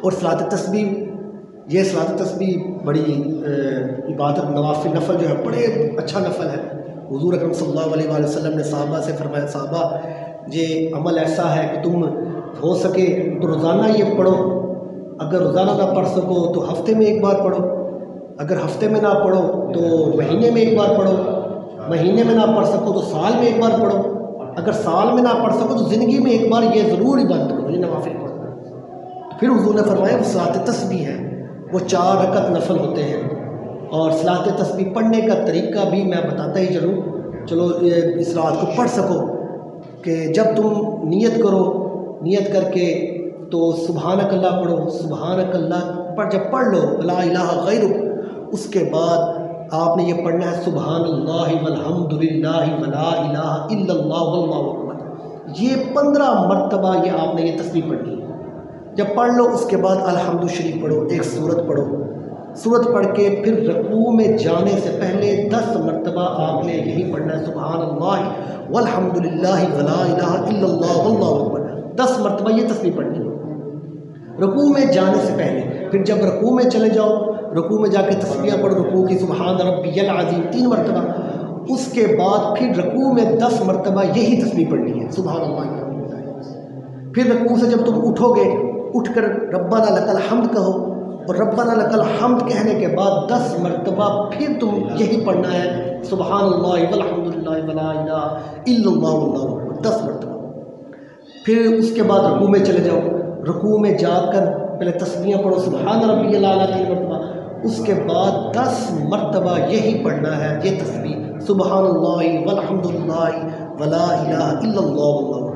اور صلاۃ تسبیح، یہ صلاۃ تسبیح بڑی عبادت نوافل نفل جو ہے بڑے اچھا نفل ہے۔ حضور اکرم صلی اللہ علیہ وآلہ وسلم نے صحابہ سے فرمایا، صحابہ یہ عمل ایسا ہے کہ تم ہو سکے تو روزانہ یہ پڑھو، اگر روزانہ نہ پڑھ سکو تو ہفتے میں ایک بار پڑھو، اگر ہفتے میں نہ پڑھو تو مہینے میں ایک بار پڑھو، مہینے میں نہ پڑھ سکو تو سال میں ایک بار پڑھو، اگر سال میں نہ پڑھ سکو تو زندگی میں ایک بار یہ ضرور عبادت کرو، یہ نوافل پڑھو۔ پھر حضور نے فرمایا وہ صلاۃ تسبیح ہے، وہ 4 رکعت نفل ہوتے ہیں۔ اور صلاۃ تسبیح پڑھنے کا طریقہ بھی میں بتاتا ہی چلوں، چلو اس رات کو پڑھ سکو کہ جب تم نیت کرو، نیت کر کے تو سبحانک اللہ پڑھو، سبحانک اللہ جب پڑھ لو لا الہ غیرک، اس کے بعد آپ نے یہ پڑھنا ہے سبحان اللہ والحمد للہ ولا الہ الا اللہ واللہ اکبر، یہ 15 مرتبہ یہ آپ نے یہ تسبیح پڑھنی ہے۔ جب پڑھ لو اس کے بعد الحمد شریف پڑھو، ایک سورت پڑھو، سورت پڑھ کے پھر رکوع میں جانے سے پہلے 10 مرتبہ آپ نے یہی پڑھنا ہے سبحان اللہ والحمد للہ ولا الہ الا اللہ واللہ اکبر، 10 مرتبہ یہ تسبیح پڑھنی ہے رکوع میں جانے سے پہلے۔ پھر جب رکوع میں چلے جاؤ، رکوع میں جا کے تسبیح پڑھو، رکوع کی سبحان ربی العظیم 3 مرتبہ، اس کے بعد پھر رکوع میں 10 مرتبہ یہی تسبیح پڑھنی ہے سبحان اللہ۔ پھر رکوع سے جب تم اٹھو گے، اٹھ کر ربنا لک الحمد کہو، اور ربنا لک الحمد کہنے کے بعد 10 مرتبہ پھر تم یہی پڑھنا ہے سبحان اللہ والحمد للہ ولا الہ الا اللہ واللہ اکبر 10 مرتبہ۔ پھر اس کے بعد رکوع میں چلے جاؤ، رکوع میں جا کر پہلے تسبیح پڑھو سبحان ربی الاعلیٰ 3 مرتبہ، اس کے بعد 10 مرتبہ یہی پڑھنا ہے یہ تسبیح سبحان اللہ والحمد للہ ولا الہ الا اللہ واللہ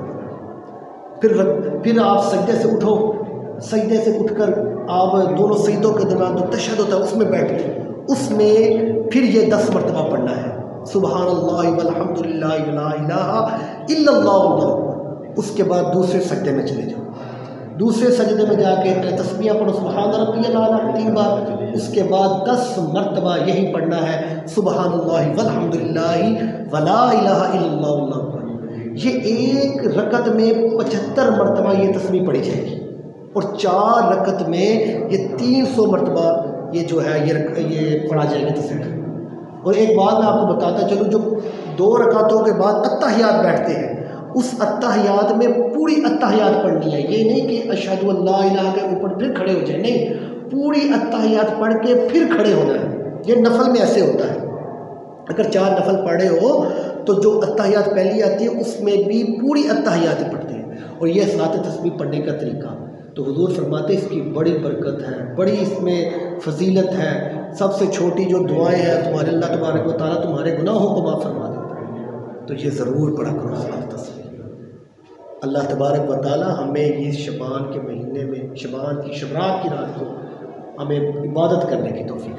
اکبر۔ پھر آپ سجدے سے اٹھو، سجدے سے اٹھ کر آپ دونوں سجدوں کے درمیان جو تشہد ہوتا ہے اس میں بیٹھ گئے، اس میں پھر یہ 10 مرتبہ پڑھنا ہے سبحان اللہ والحمد للہ ولا الہ الا اللہ واللہ اکبر۔ اس کے بعد دوسرے سجدے میں چلے جاؤ، دوسرے سجدے میں جا کے پہلے تسبیح پڑھو سبحان ربی الاعلیٰ 3 بار، اس کے بعد 10 مرتبہ یہی پڑھنا ہے سبحان اللہ والحمد للہ ولا الہ الا اللہ واللہ اکبر۔ یہ ایک رکعت میں 75 مرتبہ یہ تسبیح پڑھی جائے گی، اور 4 رکعت میں یہ 300 مرتبہ یہ جو ہے یہ پڑھا جائے گا تسبیح۔ اور ایک بات میں آپ کو بتاتا چلوں، جو 2 رکعتوں کے بعد اتحیات بیٹھتے ہیں، اس اتحیات میں پوری اتحیات پڑھنی ہے، یہ نہیں کہ اشہد ان لا الہ کے اوپر پھر کھڑے ہو جائیں، نہیں، پوری اتحیات پڑھ کے پھر کھڑے ہونا ہے۔ یہ نفل میں ایسے ہوتا ہے، اگر 4 نفل پڑھے ہو تو جو اتحیات پہلی آتی ہے اس میں بھی پوری اتحیات پڑھتے ہیں، اور یہ صلاۃ تسبیح پڑھنے کا طریقہ۔ تو حضور فرماتے ہیں اس کی بڑی برکت ہے، بڑی اس میں فضیلت ہے، سب سے چھوٹی جو دعائیں ہیں تمہارے اللہ تبارک و تعالیٰ تمہارے گناہوں کو معاف فرما دیتا ہے، تو یہ ضرور پڑھا کرو صلاۃ تسبیح۔ اللہ تبارک و تعالیٰ ہمیں اس شعبان کے مہینے میں، شعبان کی شب رات کی رات کو ہمیں عبادت کرنے کی توفیق